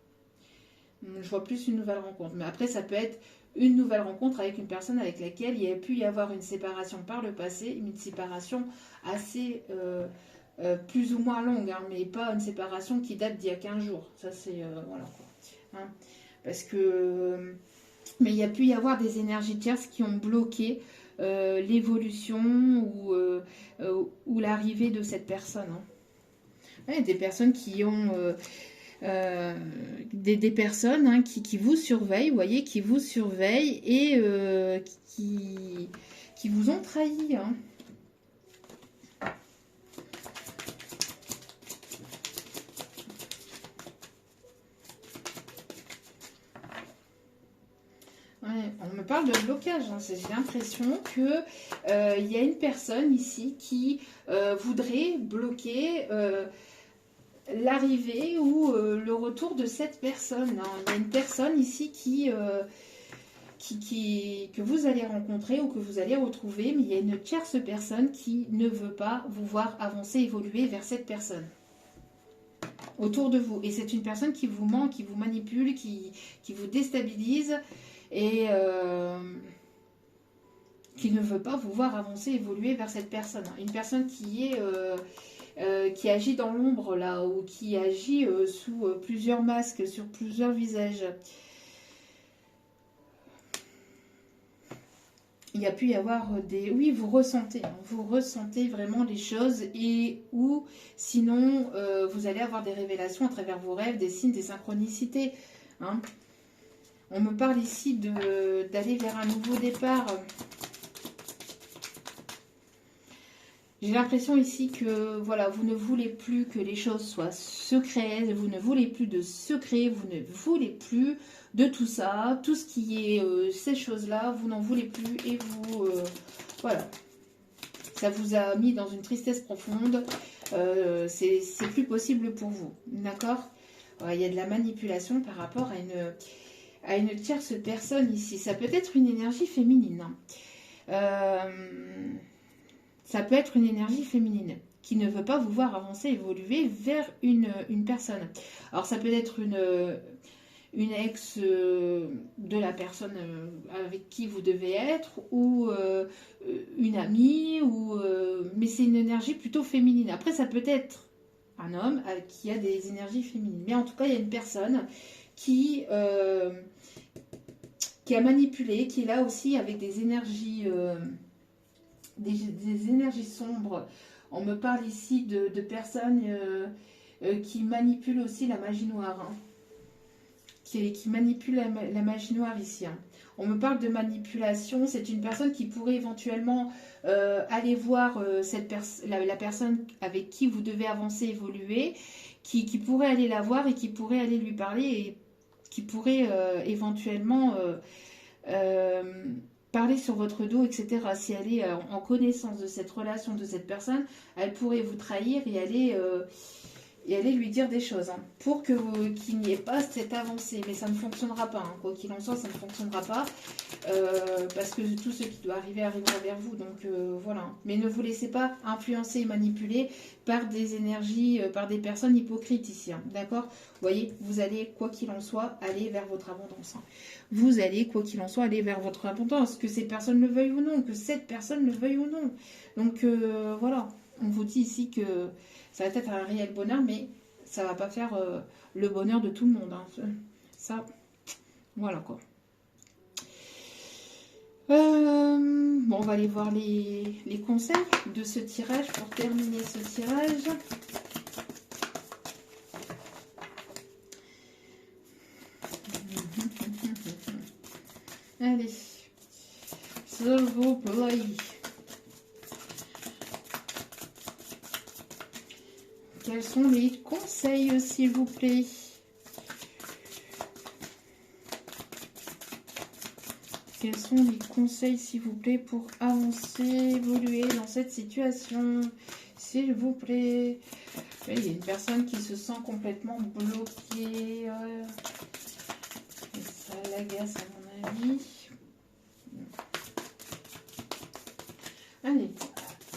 Je vois plus une nouvelle rencontre. Mais après, ça peut être une nouvelle rencontre avec une personne avec laquelle il y a pu y avoir une séparation par le passé, une séparation assez plus ou moins longue, hein, mais pas une séparation qui date d'il y a 15 jours. Ça, c'est... voilà, quoi. Hein, parce que... mais il y a pu y avoir des énergies tierces qui ont bloqué l'évolution ou l'arrivée de cette personne. Hein. Ouais, des personnes qui ont... des personnes hein, qui vous surveillent, vous voyez, qui vous surveillent et qui vous ont trahi. Hein. Ouais, on me parle de blocage. Hein. J'ai l'impression que il y a une personne ici qui voudrait bloquer l'arrivée ou le retour de cette personne. Hein. Il y a une personne ici que vous allez rencontrer ou que vous allez retrouver, mais il y a une tierce personne qui ne veut pas vous voir avancer, évoluer vers cette personne autour de vous. Et c'est une personne qui vous ment, qui vous manipule, qui vous déstabilise et qui ne veut pas vous voir avancer, évoluer vers cette personne. Une personne qui agit dans l'ombre là, ou qui agit sous plusieurs masques, sur plusieurs visages. Il y a pu y avoir des... Oui, vous ressentez vraiment les choses et ou sinon vous allez avoir des révélations à travers vos rêves, des signes, des synchronicités. Hein. On me parle ici d'aller vers un nouveau départ. J'ai l'impression ici que voilà, vous ne voulez plus que les choses soient secrètes, vous ne voulez plus de secrets, vous ne voulez plus de tout ça, tout ce qui est ces choses-là, vous n'en voulez plus et vous, voilà. Ça vous a mis dans une tristesse profonde, c'est plus possible pour vous, d'accord? Il y a de la manipulation par rapport à une tierce personne ici. Ça peut être une énergie féminine. Ça peut être une énergie féminine qui ne veut pas vous voir avancer, évoluer vers une personne. Alors ça peut être une ex de la personne avec qui vous devez être ou une amie, mais c'est une énergie plutôt féminine. Après ça peut être un homme qui a des énergies féminines. Mais en tout cas il y a une personne qui a manipulé, qui est là aussi avec des énergies... Des énergies sombres. On me parle ici de personnes qui manipulent aussi la magie noire. Hein. Qui manipulent la magie noire ici. Hein. On me parle de manipulation. C'est une personne qui pourrait éventuellement aller voir la personne avec qui vous devez avancer, évoluer, qui pourrait aller la voir et qui pourrait aller lui parler et qui pourrait éventuellement... parler sur votre dos, etc. Si elle est en connaissance de cette relation, de cette personne, elle pourrait vous trahir et aller lui dire des choses hein, pour qu'il n'y ait pas cette avancée. Mais ça ne fonctionnera pas. Hein. Quoi qu'il en soit, ça ne fonctionnera pas parce que tout ce qui doit arriver arrivera vers vous. Donc voilà. Mais ne vous laissez pas influencer et manipuler par des énergies, par des personnes hypocrites ici. Hein, d'accord? Vous voyez, vous allez, quoi qu'il en soit, aller vers votre abondance. Hein. Vous allez, quoi qu'il en soit, aller vers votre abondance. Que ces personnes le veuillent ou non, que cette personne le veuille ou non. Donc voilà. On vous dit ici que ça va être un réel bonheur, mais ça ne va pas faire le bonheur de tout le monde. Hein. Ça, voilà quoi. Bon, on va aller voir les conseils de ce tirage pour terminer ce tirage. Allez, s'il vous plaît. Quels sont les conseils, s'il vous plaît? Quels sont les conseils, s'il vous plaît, pour avancer, évoluer dans cette situation? S'il vous plaît. Il y a une personne qui se sent complètement bloquée. Et ça l'agace, à mon avis. Allez.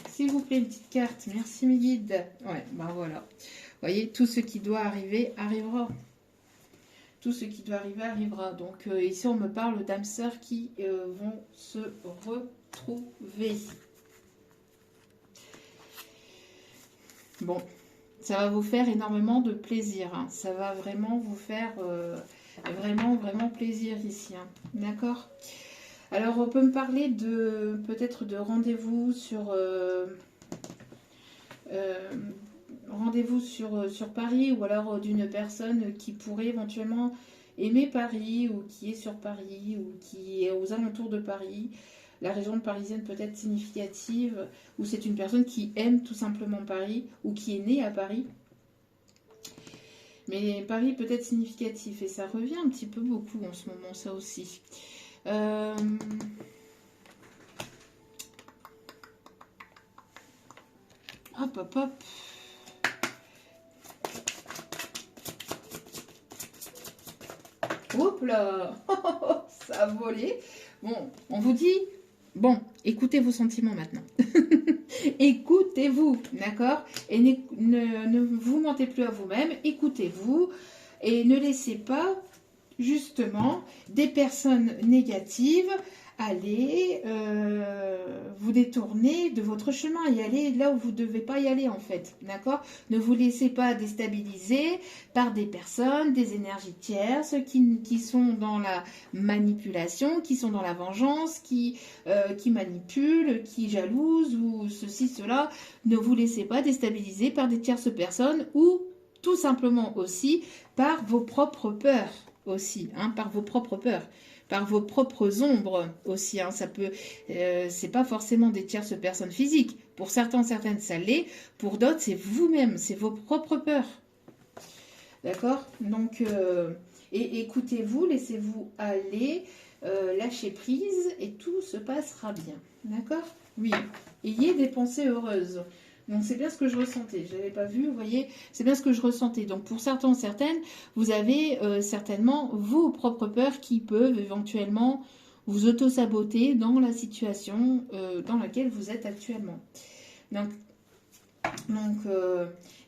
S'il vous plaît, une petite carte. Merci mes guides. Ouais, ben voilà. Vous voyez, tout ce qui doit arriver, arrivera. tout ce qui doit arriver arrivera. Donc ici, on me parle d'âmes sœurs qui vont se retrouver. Bon, ça va vous faire énormément de plaisir. Hein. Ça va vraiment vous faire vraiment plaisir ici. Hein. D'accord? Alors, on peut me parler de peut-être de rendez-vous sur Paris, ou alors d'une personne qui pourrait éventuellement aimer Paris, ou qui est sur Paris, ou qui est aux alentours de Paris. La région parisienne peut être significative, ou c'est une personne qui aime tout simplement Paris, ou qui est née à Paris. Mais Paris peut être significatif, et ça revient un petit peu beaucoup en ce moment, ça aussi. Hop, hop, hop. Hop là. Ça a volé. Bon, on vous dit... Bon, écoutez vos sentiments maintenant. Écoutez-vous, d'accord? Et ne vous mentez plus à vous-même. Écoutez-vous et ne laissez pas, justement, des personnes négatives aller vous détourner de votre chemin et aller là où vous ne devez pas y aller, en fait, d'accord? Ne vous laissez pas déstabiliser par des personnes, des énergies tierces qui sont dans la manipulation, qui sont dans la vengeance, qui manipulent, qui jalousent ou ceci, cela. Ne vous laissez pas déstabiliser par des tierces personnes ou tout simplement aussi par vos propres peurs aussi, hein, par vos propres peurs. Par vos propres ombres aussi, hein, ça peut, c'est pas forcément des tierces personnes physiques. Pour certains, certaines, ça l'est. Pour d'autres, c'est vous-même, c'est vos propres peurs. D'accord? Donc, et écoutez-vous, laissez-vous aller, lâchez prise et tout se passera bien. D'accord? Oui. Ayez des pensées heureuses. Donc, c'est bien ce que je ressentais. Je n'avais pas vu, vous voyez, c'est bien ce que je ressentais. Donc, pour certains, certaines, vous avez certainement vos propres peurs qui peuvent éventuellement vous auto-saboter dans la situation dans laquelle vous êtes actuellement. Donc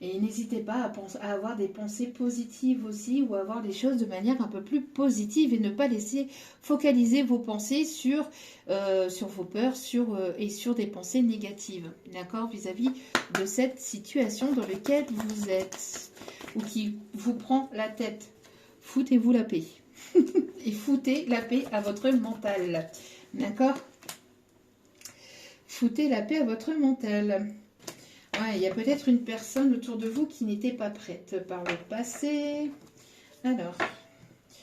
et n'hésitez pas à avoir des pensées positives aussi, ou à voir les choses de manière un peu plus positive, et ne pas laisser focaliser vos pensées sur vos peurs et sur des pensées négatives, d'accord, vis-à-vis de cette situation dans laquelle vous êtes, ou qui vous prend la tête. Foutez-vous la paix. Et foutez la paix à votre mental, d'accord? Foutez la paix à votre mental. Ouais, il y a peut-être une personne autour de vous qui n'était pas prête par le passé. Alors,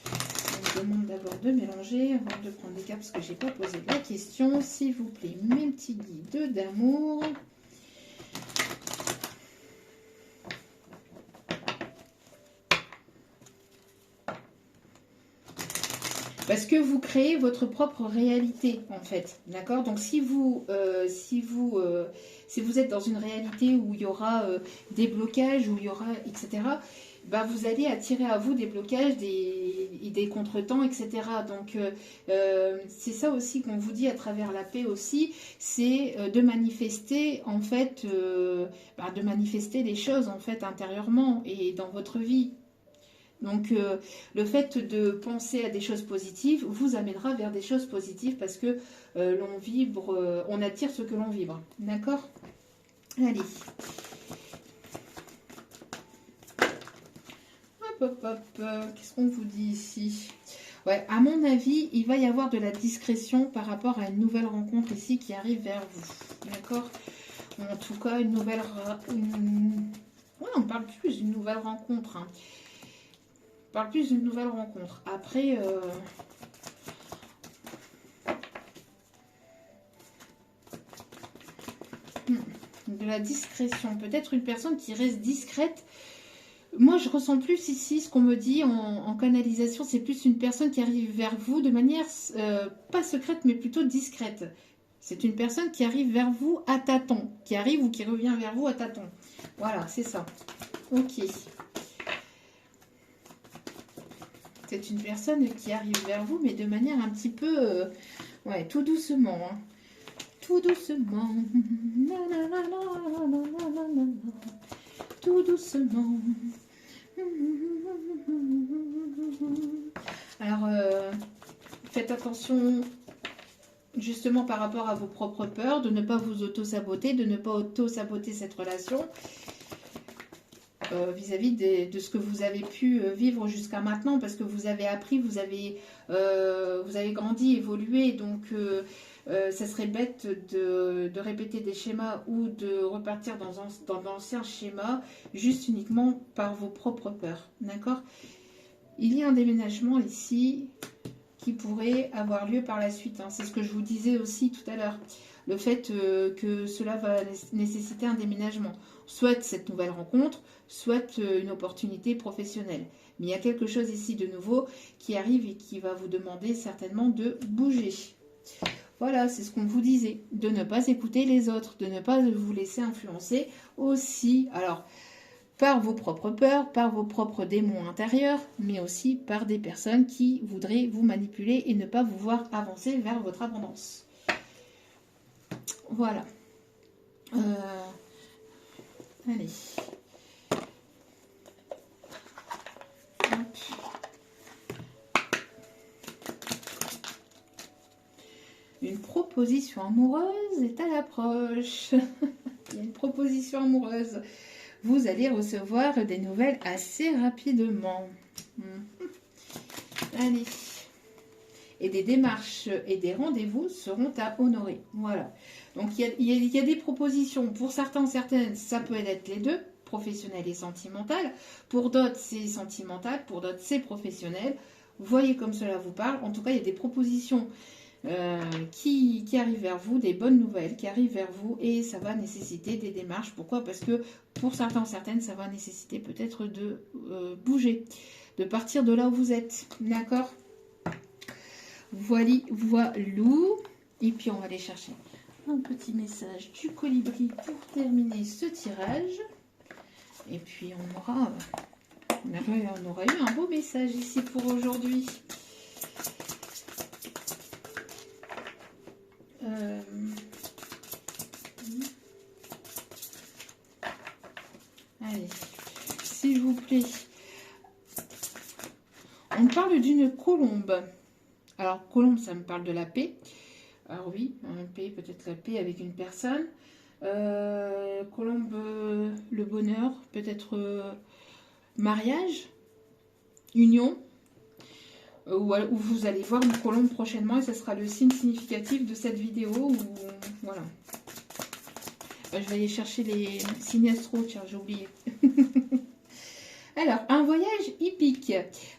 je vous demande d'abord de mélanger avant de prendre des cartes parce que je n'ai pas posé la question. S'il vous plaît, mes petits guides d'amour. Parce que vous créez votre propre réalité, en fait, d'accord? Donc, si vous êtes dans une réalité où il y aura des blocages, où il y aura, etc., bah, vous allez attirer à vous des blocages, des contretemps, etc. Donc, c'est ça aussi qu'on vous dit à travers la paix aussi, c'est de manifester, en fait, de manifester les choses, en fait, intérieurement et dans votre vie. Donc, le fait de penser à des choses positives vous amènera vers des choses positives parce que l'on vibre, on attire ce que l'on vibre. D'accord? Allez. Hop, hop, hop. Qu'est-ce qu'on vous dit ici? Ouais, à mon avis, il va y avoir de la discrétion par rapport à une nouvelle rencontre ici qui arrive vers vous. D'accord? En tout cas, une nouvelle... Ouais, on parle plus d'une nouvelle rencontre, hein. On parle plus d'une nouvelle rencontre. Après, de la discrétion. Peut-être une personne qui reste discrète. Moi, je ressens plus ici ce qu'on me dit en canalisation. C'est plus une personne qui arrive vers vous de manière pas secrète, mais plutôt discrète. C'est une personne qui arrive vers vous à tâtons. Qui arrive ou qui revient vers vous à tâtons. Voilà, c'est ça. Ok. C'est une personne qui arrive vers vous, mais de manière un petit peu... ouais, tout doucement. Hein. Tout doucement. Tout doucement. Alors, faites attention justement par rapport à vos propres peurs, de ne pas vous auto-saboter, de ne pas auto-saboter cette relation vis-à-vis de ce que vous avez pu vivre jusqu'à maintenant, parce que vous avez appris, vous avez grandi, évolué, donc ça serait bête de répéter des schémas ou de repartir dans d'anciens schémas juste uniquement par vos propres peurs, d'accord? Il y a un déménagement ici qui pourrait avoir lieu par la suite, hein. C'est ce que je vous disais aussi tout à l'heure, le fait que cela va nécessiter un déménagement, soit cette nouvelle rencontre, soit une opportunité professionnelle. Mais il y a quelque chose ici de nouveau qui arrive et qui va vous demander certainement de bouger. Voilà, c'est ce qu'on vous disait, de ne pas écouter les autres, de ne pas vous laisser influencer aussi, alors par vos propres peurs, par vos propres démons intérieurs, mais aussi par des personnes qui voudraient vous manipuler et ne pas vous voir avancer vers votre abondance. Voilà. Allez. Hop. Une proposition amoureuse est à l'approche. Il y a une proposition amoureuse. Vous allez recevoir des nouvelles assez rapidement. Allez. Et des démarches et des rendez-vous seront à honorer. Voilà. Donc, il y a des propositions. Pour certains, certaines, ça peut être les deux, professionnel et sentimental. Pour d'autres, c'est sentimental. Pour d'autres, c'est professionnel. Voyez comme cela vous parle. En tout cas, il y a des propositions qui arrivent vers vous, des bonnes nouvelles qui arrivent vers vous, et ça va nécessiter des démarches. Pourquoi? Parce que pour certains, certaines, ça va nécessiter peut-être de bouger, de partir de là où vous êtes. D'accord? Voilou. Et puis on va aller chercher un petit message du colibri pour terminer ce tirage. Et puis on aura eu un beau message ici pour aujourd'hui. Allez, s'il vous plaît. On parle d'une colombe. Alors, colombe, ça me parle de la paix. Alors oui, paix, peut-être la paix avec une personne. Colombe, le bonheur, peut-être mariage, union. Où vous allez voir une colombe prochainement et ce sera le signe significatif de cette vidéo. Où, voilà. Je vais aller chercher les signes astro, tiens, j'ai oublié. Alors, un voyage hippique.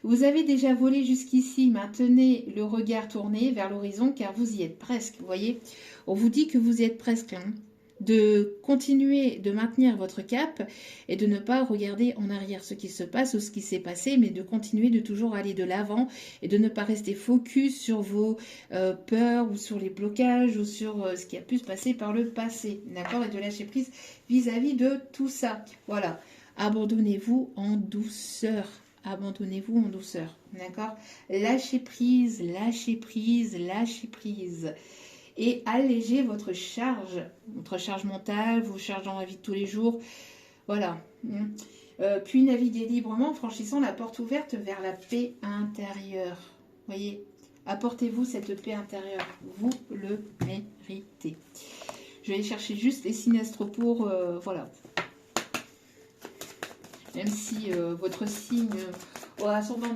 Vous avez déjà volé jusqu'ici, maintenez le regard tourné vers l'horizon car vous y êtes presque, vous voyez. On vous dit que vous y êtes presque, hein. De continuer de maintenir votre cap et de ne pas regarder en arrière ce qui se passe ou ce qui s'est passé, mais de continuer de toujours aller de l'avant et de ne pas rester focus sur vos peurs ou sur les blocages ou sur ce qui a pu se passer par le passé, d'accord? Et de lâcher prise vis-à-vis de tout ça. Voilà, abandonnez-vous en douceur. Abandonnez-vous en douceur, d'accord? Lâchez prise, lâchez prise, lâchez prise. Et allégez votre charge mentale, vos charges dans la vie de tous les jours. Voilà. Puis naviguez librement en franchissant la porte ouverte vers la paix intérieure. Voyez, apportez-vous cette paix intérieure. Vous le méritez. Je vais aller chercher juste les signes astro pour, voilà. Même si votre signe au ascendant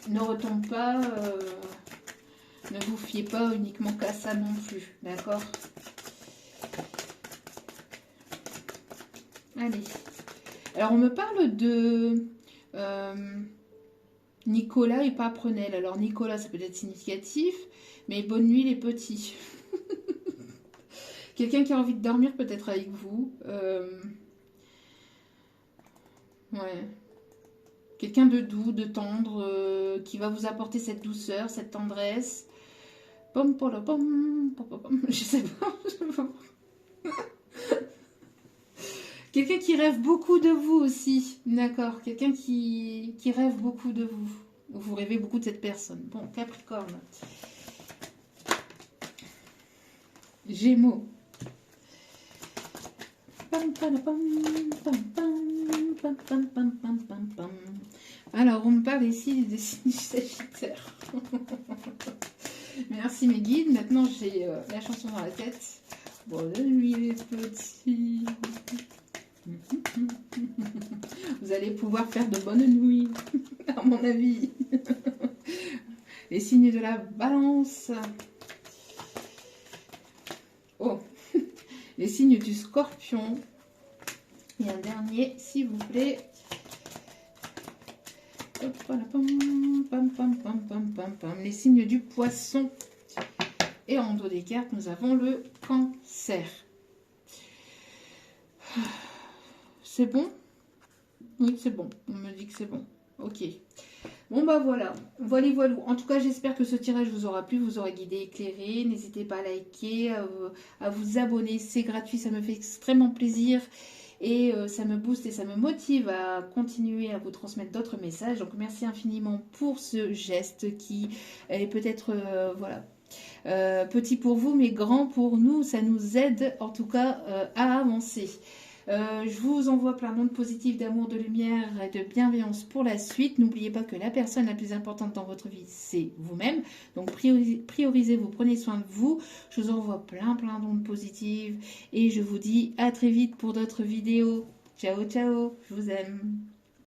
ne retombe pas... ne vous fiez pas uniquement qu'à ça non plus, d'accord? Allez. Alors, on me parle de Nicolas et pas Prenel. Alors, Nicolas, ça peut être significatif, mais bonne nuit les petits. Quelqu'un qui a envie de dormir peut-être avec vous. Ouais. Quelqu'un de doux, de tendre, qui va vous apporter cette douceur, cette tendresse. Je sais pas. Quelqu'un qui rêve beaucoup de vous aussi. D'accord. Quelqu'un qui rêve beaucoup de vous. Ou vous rêvez beaucoup de cette personne. Bon, Capricorne. Gémeaux. Alors, on me parle ici des signes du Sagittaire. Merci mes guides. Maintenant, j'ai la chanson dans la tête. Bonne nuit les petits. Vous allez pouvoir faire de bonnes nuits, à mon avis. Les signes de la balance. Oh, les signes du scorpion. Et un dernier, s'il vous plaît. Les signes du poisson. Et en dos des cartes, nous avons le cancer. C'est bon? Oui, c'est bon. On me dit que c'est bon. Ok. Bon, bah voilà. Voilà, voilà. En tout cas, j'espère que ce tirage vous aura plu, vous aura guidé, éclairé. N'hésitez pas à liker, à vous abonner. C'est gratuit, ça me fait extrêmement plaisir. Et ça me booste et ça me motive à continuer à vous transmettre d'autres messages. Donc, merci infiniment pour ce geste qui est peut-être, voilà, petit pour vous, mais grand pour nous. Ça nous aide en tout cas à avancer. Je vous envoie plein d'ondes positives d'amour, de lumière et de bienveillance pour la suite. N'oubliez pas que la personne la plus importante dans votre vie, c'est vous-même. Donc priorisez-vous, prenez soin de vous. Je vous envoie plein d'ondes positives et je vous dis à très vite pour d'autres vidéos. Ciao, ciao, je vous aime.